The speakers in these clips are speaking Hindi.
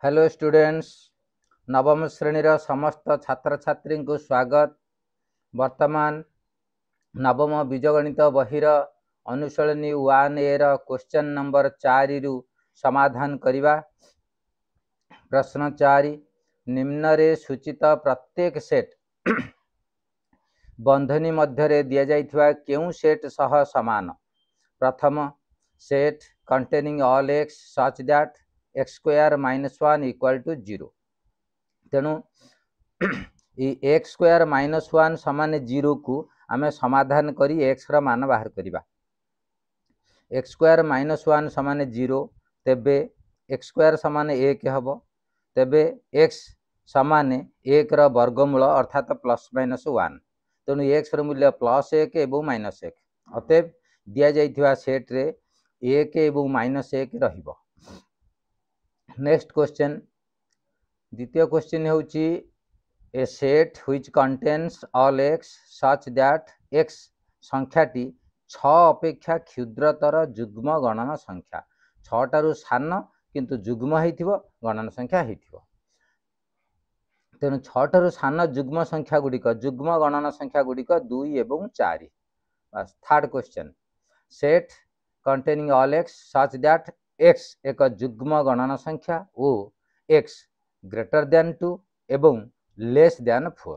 हेलो स्टूडेंट्स, नवम श्रेणीर समस्त छात्र छात्री को स्वागत। वर्तमान नवम बीजगणित बहिर अनुशीलनी 1A क्वेश्चन नंबर 4 रु समाधान करिबा। प्रश्न 4, निम्न रे सूचित प्रत्येक सेट बंधनी मध्य दिया जाइथिबा केउ सेट सह समान। प्रथम set containing all x such that x square minus 1 equal to 0। तेणु एक्स स्क्वायर माइनस 1 समान 0 को आम समाधान करी एक्स र मान बाहर करिबा। एक्स स्क्वायर माइनस 1 समान 0 तेबे एक्स स्क्वायर समान 1 हबो। तेबे एक्स समान 1 र वर्गमूल अर्थात प्लस माइनस 1। तेणु एक्स र मूल्य प्लस 1 एवं माइनस 1। अतएव दिया जाइथिबा सेट रे 1 एवं माइनस 1 रहिबो। नेक्स्ट क्वेश्चन, द्वितीय क्वेश्चन होउची a set which contains all x such that x संख्याटी 6 अपेक्षा क्षुद्रतर जुग्म गणन संख्या। 6 टारु सान किंतु जुग्म हेतिबो गणन संख्या हेतिबो। तेणु 6 टारु सान जुग्म संख्या गुड़िक जुग्म गणन संख्या गुड़िक 2 एवं 4। Third question, set containing all x such that x एक जुग्म गणन संख्या ओ एक्स ग्रेटर दैन 2 एवं लेस दैन 4।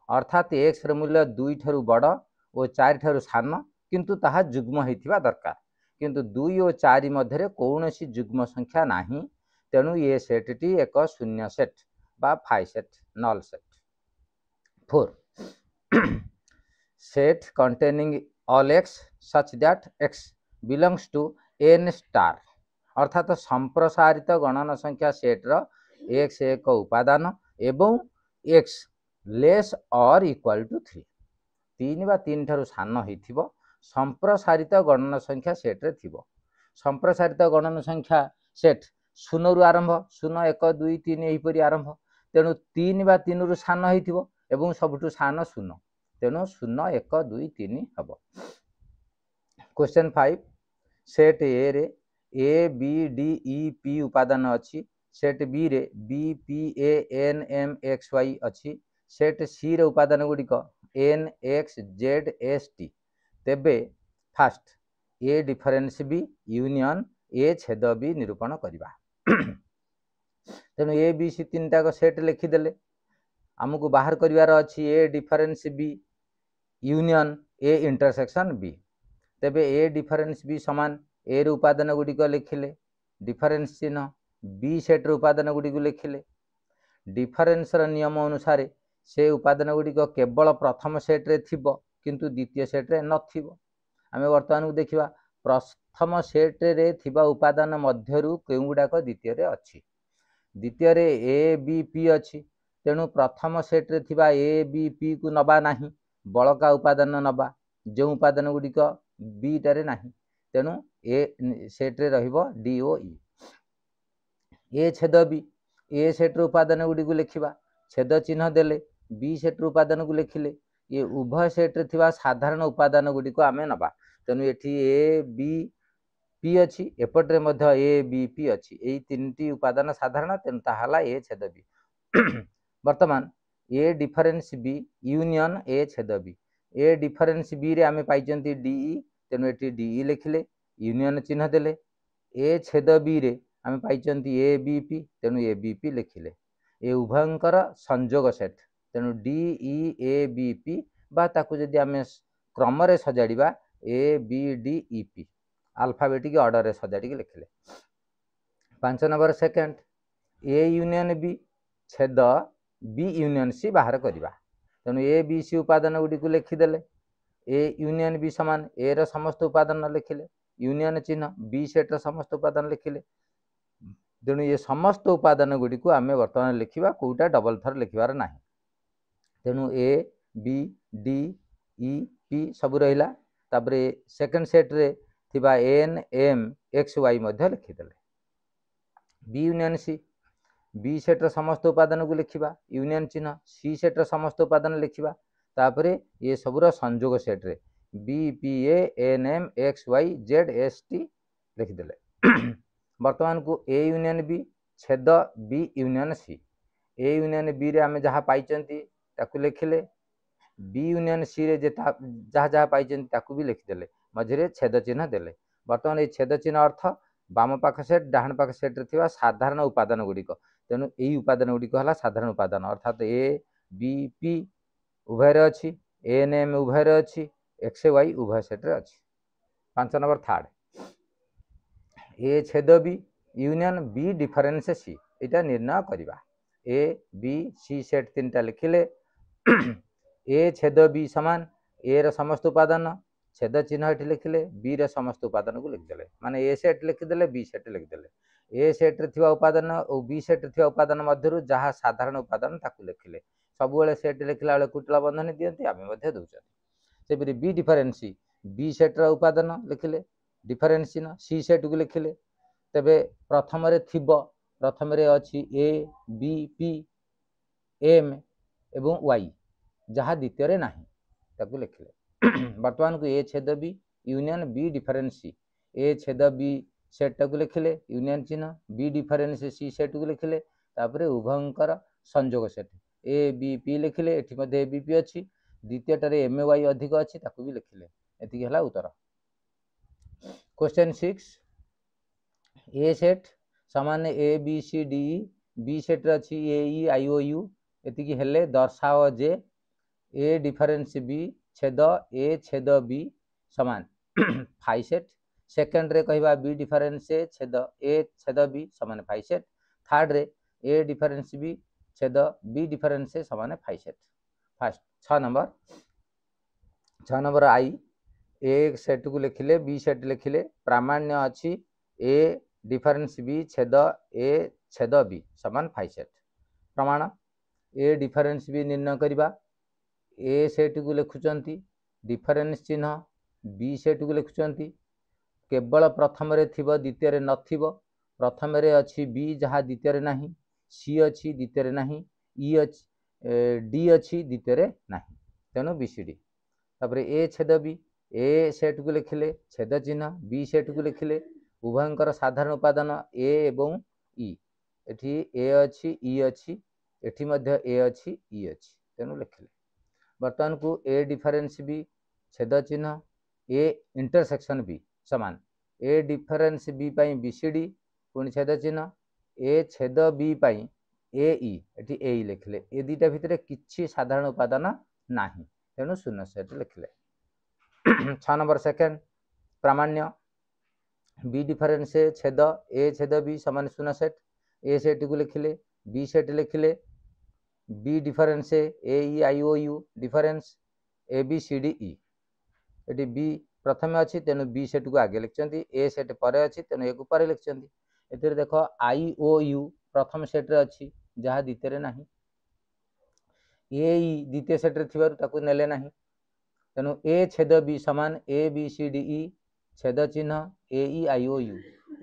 अर्थात एक्स र मूल्य 2 ठारु बड़ और 4 ठारु सान किंतु ताहा जुग्म हेतिबा दरकार। किंतु 2 और 4 मध्य कौनसी जुग्म संख्या नाही। तेणु ये सेट टी एक शून्य सेट बा phi set null set. 4 set containing all x such that x belongs to N star. अर्थात संप्रसारित गणन संख्या सेट र एक्स एक उपादान एवं एक्स लेस और इक्वल टू 3 3 बा 3 ठारु सान हेतिबो संप्रसारित गणन संख्या सेट रे थिबो। संप्रसारित गणन संख्या सेट 0 रु आरंभ 0 1 2 3 एही परि आरंभ। तेणु 3 बा 3 रु सान हेतिबो एवं सबटु सान 0। तेणु 0 1 2 3 हबो। क्वेश्चन 5, सेट ए रे A B D E P उपादान अछि। सेट बी रे B P A N M X Y अछि। सेट सी रे उपादान गुड़िक N X Z S T. तेबे first A difference B union A छेद बी निरूपण करिबा। तेणु A B C 3 torque set लिखिदेले आमको बाहर करिवार अछि A difference B union A intersection B. तेबे ए डिफरेंस बी समान ए रे उपादान गुड़िक लिखिले डिफरेंस चिन्ह बी सेट रे उपादान गुड़िक लिखिले। डिफरेंस र नियम अनुसार से उपादान गुड़िक केवल प्रथम सेट रे थिबो किंतु द्वितीय सेट रे नथिबो। आमे वर्तमान को देखिबा प्रथम सेट रे थिबा उपादान मध्यरु केउगुडाक द्वितीय रे अछि। द्वितीय रे ए बी पी अछि। तेणु प्रथम सेट रे थिबा ए बी पी को नबा नाही, बळका उपादान नबा जो उपादान गुड़िक बी टारे नाही। तेणु ए सेट रे रहिबो डी ओ ई। ए छेद बी ए सेट रे उपादान गुड़िक लिखिबा छेद चिन्ह देले बी सेट रे उपादान को लिखिले ये उभय सेट रे थिबा साधारण उपादान गुड़िक आमे नबा। तेणु एठी ए बी पी अछि एपटरे मध्य ए बी पी अछि एई तीनटी उपादान साधारण। तेणु ताहाला ए छेद बी। वर्तमान ए डिफरेंस बी यूनियन ए छेद बी। ए डिफरेंस बी रे आमे पाइचंती डीई। तेणु एठी डीई लिखिले यूनियन चिन्ह देले ए छेद बी रे आमे पाइचंती ए बी पी। तेणु ए बी पी लिखिले ए उभयंकर संयोग सेट। तेणु डीई ए बी पी बा ताकू जदि आमे क्रम रे सजाड़िबा A B D E P alphabetic order रे सजाड़ी के लिखिले। 5 number second A union B छेद बी यूनियन सी बाहर करिबा। तेणु ए बी सी उपादान गुडी को लिखिदेले ए यूनियन बी समान ए रो समस्त उपादान लिखिले यूनियन चिन्ह बी सेट रो समस्त उपादान लिखिले। तेणु ये समस्त उपादान गुडी को आमे वर्तमान लिखिबा कोउटा डबल थर लिखिबार नाही। तेणु A B D E P सब रहिला। तापरे सेकंड सेट रे थिबा एन एम एक्स वाई मध्य लिखिदेले। B union C B set रो समस्त उपादान को लिखिबा यूनियन चिन्ह सी सेट रो समस्त उपादान लिखिबा। तापरे ये सबुरा संयोग सेट रे B P A N M X Y Z S T लिखिदेले। वर्तमान को ए यूनियन बी छेद B union C A union B रे आम जहाँ पाई लिखिले बी यूनियन सी रे जहाँ जहाँ पाई भी लिखिदेले मझे छेद चिन्ह देले बर्तमान ये छेद चिन्ह अर्थ बाम पाख सेट डाहाण पाख सेट रे साधारण उपादान गुड़िक तेणु यही उपादान गुड़िक है साधारण उपादान अर्थात ए बी पी उभय अच्छी एन एम उभय अच्छी एक्स वाई उभय सेट रे अच्छी 5 नंबर थर्ड ए छेद बी यूनियन बी डिफरेन्स सी यहाँ निर्णय करवा ए बी सी सेट 3टा लिखिले ए छेद बी समान ए र समस्त उपादान छेद चिन्ह ये लिखिले बी रे समस्त उपादान को लिखिदेले माने ए सेट लिखिदेले बी सेट लिखिदेले ए सेट रे थिबा उपादान और बी सेट रे थिबा उपादान मध्यरु जहाँ साधारण उपादान ताकू लिखिले सबुबले सेट लिखला बेले कुटिला बंधनी दियंती आमे मध्ये दउछथि सेपरि बी डिफरेन्सी बी सेट रो उपादान लिखिले डिफरेन्स चिन्ह सी सेट को लिखिले तेबे प्रथम रे थिबो प्रथम रे अछि ए बी पी एम एवं वाई जहाँ द्वितीय रे नाही ताकू लिखिले वर्तमान को ए छेद बी यूनियन बी डिफरेन्स सी ए छेद बी सेट को लिखिले यूनियन चिन्ह बी डिफरेन्स सी सेट को लिखिले तापरे उभयंकर संयोग सेट ए बी पी लिखिले एठी मध्ये ए बी पी अछि द्वितीय टारे एम वाई अधिक अछि ताकू भी लिखिले एति हला उत्तर क्वेश्चन 6 ए सेट समान A B C D B set अच्छी A E I O you एति हेले दर्शाओ जे ए डिफरेन्स बी छेद ए छेद बी समान फाइ सेट सेकेंड रे कहवा बी डिफरेन्स छेद ए छेद बी समान फाइ सेट थर्ड रे ए डिफरेन्स बी छेद बी डिफरेन्स समान फाइ सेट फास्ट 6 नंबर आई ए सेट को लिखिले बी सेट लिखिले प्रामाण्य अच्छी ए डिफरेन्स बी छेद ए छेद बी समान फाइ सेट प्रमाण ए डिफरेन्स बी निर्णय करवा ए सेट को लिखुचंती डिफरेन्स चिन्ह बी सेट को लिखुचंती केवल प्रथम रे थिबो द्वितीय रे नथिबो प्रथम रे अछि बी जहाँ द्वितीय रे नाही सी अछि द्वितीय रे नाही ई अछि डी अछि द्वितीय रे नाही तेणु बी सी डी तापर ए छेद बी ए सेट को लिखिले छेद चिन्ह बी सेट को लिखिले उभयंकर साधारण उपादान ए एवं ई एठी ए अछि ई अछि एठी मध्य ए अछि ई अछि तेणु लिखिले वर्तमान को ए डिफरेन्स बी छेद चिन्ह ए इंटरसेक्शन बी समान ए डिफरेन्स बी पाई बी सी डी पुणी छेद चिन्ह ए छेद बी पाई ए ई एठी ए लिखिले ए दुईटा भितर किछि साधारण उपादान नाही तेणु शून्य सेट लिखिले 6 नंबर सेकेंड प्रामाण्य बी डिफरेन्स छेद ए छेद बी समान शून्य सेट ए सेट को लिखिले बी सेट लिखिले B difference A E I O U difference A B C D E एटी बी प्रथम अच्छी तेणु बी सेट को आगे लिखिं ए सेट पर अच्छी तेणु ए को पर लिखिं ए देख आई ओ यू प्रथम सेट रे अच्छी जहाँ द्वितीय रे नाही ए ई द्वितीय सेट रे थिबारु ताकू नेले नाही तेणु ए छेद बी समान ए बी सी डी ई छेद चिन्ह ए ई आई ओ यू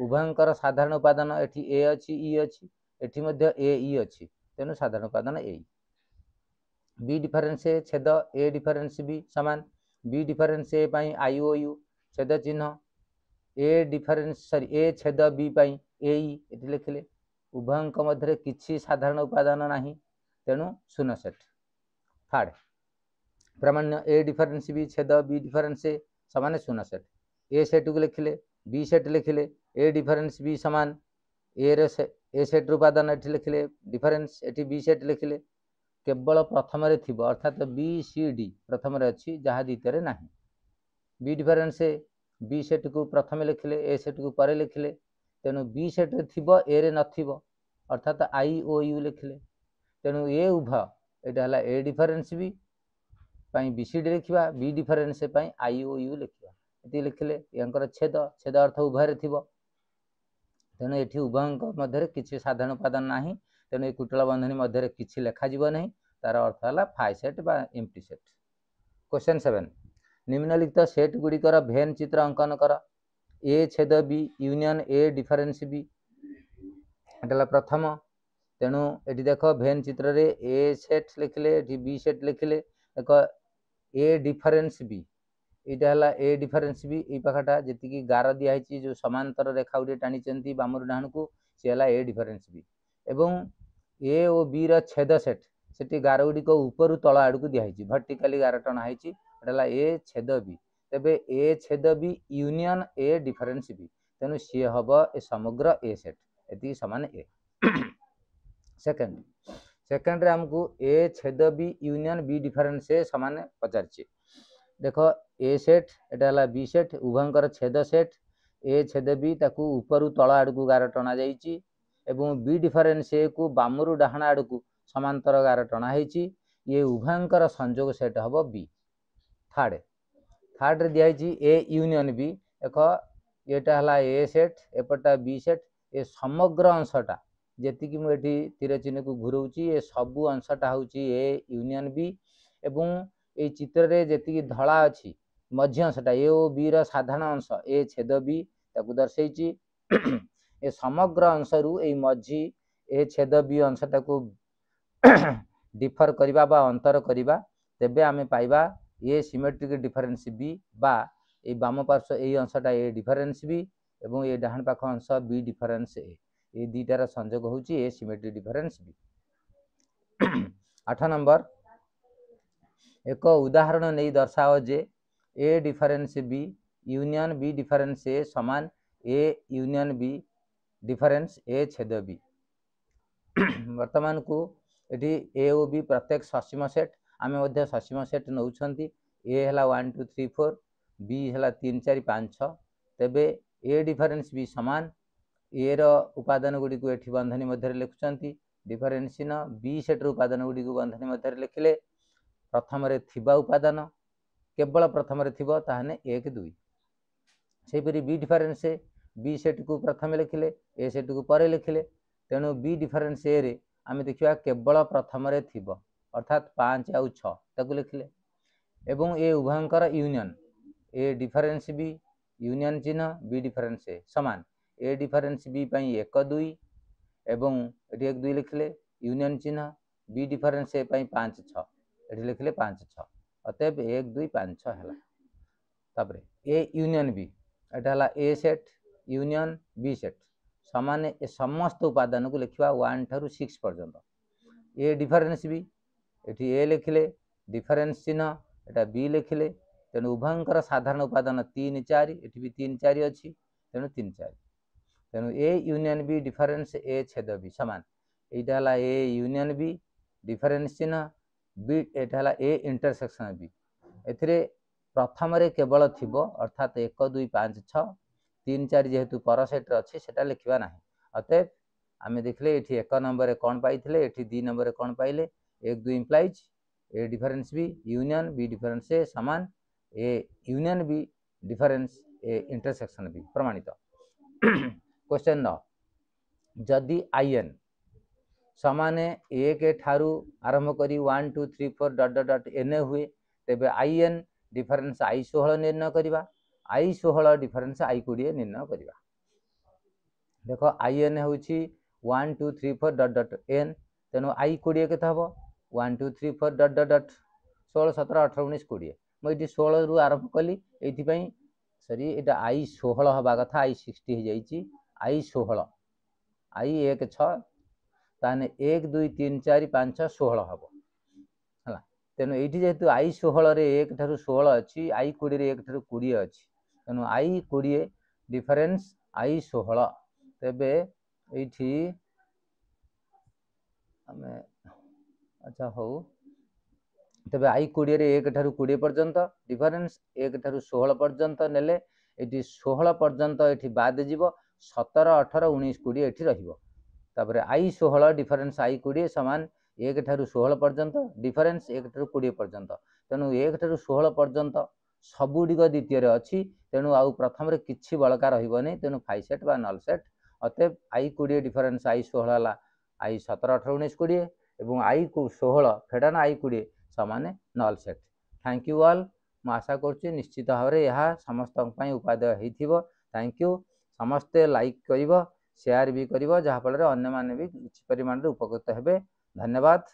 उभयंकर साधारण उपादान एठी ए अच्छी ई अच्छी एठी मध्य ए ई अच्छी तेणु साधारण उपादान ए बी डिफरेन्स छेद ए डिफरेन्स बी समान बी डिफरेन्स ए पाई आई ओ यू छेद चिन्ह ए डिफरेन्स सॉरी ए छेद बी पाई ए ई एठी लिखिले उभयंक मध्य किछि साधारण उपादान नाही तेणु शून्य सेट थर्ड प्रामाण्य ए डिफरेन्स बी छेद बी डिफरेन्स ए समान शून्य सेट ए सेट को लिखिले बी सेट लिखिले ए डिफरेन्स बी समान ए सेट उपादान एठी लिखिले डिफरेन्स एठी बी सेट लिखिले केवल प्रथम रे थिबो अर्थात बी सी डी प्रथम रे अछि जहाँ द्वितीय रे नाही बी डिफरेन्स बी सेट को प्रथम लिखिले ए सेट को पर लिखिले तेणु बी सेट रे थिबो ए रे नथिबो अर्थात आई ओ यू लिखिले तेणु ए उभय एटा हला ए डिफरेन्स बी पाई बी सी डी लिखिबा बी डिफरेन्स पाई आई ओ यू लिखिबा एति लिखिले यांकर छेद छेद अर्थ उभय रे थिबो तेणु एठी उभयंक मध्य किछि साधारण उपादान नाही तेणु ए कुटला बंधनी मध्य किछि लेखा जीव नहीं तार अर्थ है फाइ सेट बा एम्प्टी सेट क्वेश्चन 7 निम्नलिखित सेट गुड़िकर भेन चित्र अंकन कर ए छेद B union A difference B एटा प्रथम तेणु एटी देख भेन चित्र रे ए सेट लिखिले एटी बी सेट लिखिले देख ए डिफरेन्स बी यहाँ है ए डिफरेन्स बी ये पाखटा जी गार दिखाई जो समांतर रेखा गुटे टाणी बामर डाण को सी है ए डिफरेन्स बी एवं ए और बी रो छेद सेट सेठी गार गुड़िक ऊपर तल आड़ को दिखाई वर्टिकाली गार टणाई ए छेद बी तेबे ए छेद B union A difference B तेणु सी हम ए समग्र ए सेट ये सामान ए सेकेंड आमको ए छेद बी यूनियन बी डिफरेन्स ए सामान पचार देख ए सेट एटा बी सेट उभयंकर छेद सेट ए छेद बी ताकू ऊपर तल आड़ को गार टणा जाइए एवं बी डिफरेन्स ए को बामरू डाहाण आड़ को समांतर गार टणाई ये उभयंकर संजोग सेट हम बी थर्ड दिखाई ए यूनियन बी देख येटा है ए सेट एपटा बी सेट ए समग्र अंशटा जी मुझे तीर चिन्ह को घुराऊँगी ये सबू अंशटा हूँ ए यूनियन बी एवं ये चित्र रे जी धला अच्छी मध्य अंशटा ए और बी रो साधारण अंश ए छेद बी ताकू दर्शे ए समग्र अंश रु ए मझी ए छेद बी अंशटा को डिफर करवा बा अंतर करवा तेबे आमे पाइबा ए सिमेट्रिक डिफरेन्स बी बा ए बाम पार्श्व ए अंशटा ए डिफरेन्स बी एवं ए डाहाण पाख अंश बी डिफरेन्स ए दुईटार संजोग हूँ A symmetric difference B 8 number एक उदाहरण नहीं दर्शाओ जे A difference B union B difference A समान A union B difference A छेद बी वर्तमान को ये ए ओ बी प्रत्येक ससीम सेट आम ससीम सेट नौ ए है 1 2 3 4 बी है 3 4 5 6 तेबे ए डिफरेन्स बी समान ए रो उपादान गुड़ी को एठी बंधनी मध्य लिखुंट डिफरेन्स चिन्ह बी सेट उपादान गुड़ी को बंधनी मध्य लिखिले प्रथम थिबा उपादान केवल प्रथम थिबो ताहने 1 2 सेपरी बी डिफरेन्स बी सेट को प्रथम लिखिले ए सेट को पर लिखिले तेणु बी डिफरेन्स ए रे आम देखा केवल प्रथम थिबो अर्थात 5 आउ 6 ताकू लिखिले एवं ए उभयंकर union A difference B union चिन्ह बी डिफरेन्स ए समान ए डिफरेन्स बी 1 2 एवं ये 1 2 लिखिले यूनियन चिन्ह बी डिफरेन्स ए 5 6 ये लिखिले 5 6 अतएव 1 2 5 6 है तापर ए यूनियन बी एटा ए सेट यूनियन बी सेट समान ए समस्त उपादान को लिखा 1 ठारू 6 पर्यंत ए डिफरेन्स बी ये ए लिखिले डिफरेन्स चिन्ह एटा बी लिखिले तेणु उभयंकर साधारण उपादान 3 4 ये भी 3 4 अच्छी तेणु 3 4 तेणु ए यूनियन बी डिफरेन्स ए छेद बी समान यहाँ ए यूनियन बी डिफरेन्स चिन्ह बी एटा ए इंटरसेक्शन बी ए प्रथम केवल थिबो अर्थात 1 2 5 6 3 4 जेहेतु पर सेट अच्छी से लिखा ना अतएव आम देखले ये 1 नंबर कौन पाई ये 2 नंबर कौन पाइले 1 2 implies A difference B union B difference A समान A union B difference A intersection B प्रमाणित क्वेश्चन 9 जदि आई एन समान 1 ठारू आरंभ करी 1 2 3 4 डट डट डट एन हुए तेबे आई एन डिफरेन्स आई 16 निर्णय करवा आई 16 डिफरेन्स आई 20 निर्णय करवा देख आई एन हूँ 1 2 3 4 डट डट एन तेणु आई 20 के हम 1 2 3 4 डट डट डट 16 17 18 19 20 मुझे 16 रु आरंभ कली ये सरी ये आई 16 हवा कथा आई 60 हो जाइए आई 16 आई 1 6 ताने 1 2 3 4 5 6 16 हम है तेणु ये जेहेतु आई 16 रे 1 ठारू 16 अच्छी आई 20 रे 1 ठारू 20 अच्छी तेणु आई 20 डिफरेन्स आई 16 तेबे ये अच्छा हो तेबे आई 20 रे 1 ठारू 20 पर्यंत डिफरेन्स 1 ठारू 16 पर्यंत नेले ये 16 पर्यंत ये बाद जीव 17 18 19 20 ये रही आई 16 डिफरेन्स आई 20 समान 1 ठारू 16 पर्यंत डिफरेन्स 1 ठारू 20 पर्यंत तेणु 1 ठारू 16 पर्यंत सबुड़िक द्वितीय अच्छी तेणु आउ प्रथम किसी बड़का रही तेणु फाइव सेट बा नल सेट अतएव आई 20 डिफरेन्स आई 16 है आई 17 18 19 20 एवं आई को 16 फेडान आई 20 समान null set thank you all मैं आशा करुच्ची निश्चित भाव में यह समस्त उपादेय हो थैंक यू समस्ते लाइक कर शेयर भी कर जहाँफल अन्य भी किसी परिमाण उपकृत हेबे धन्यवाद।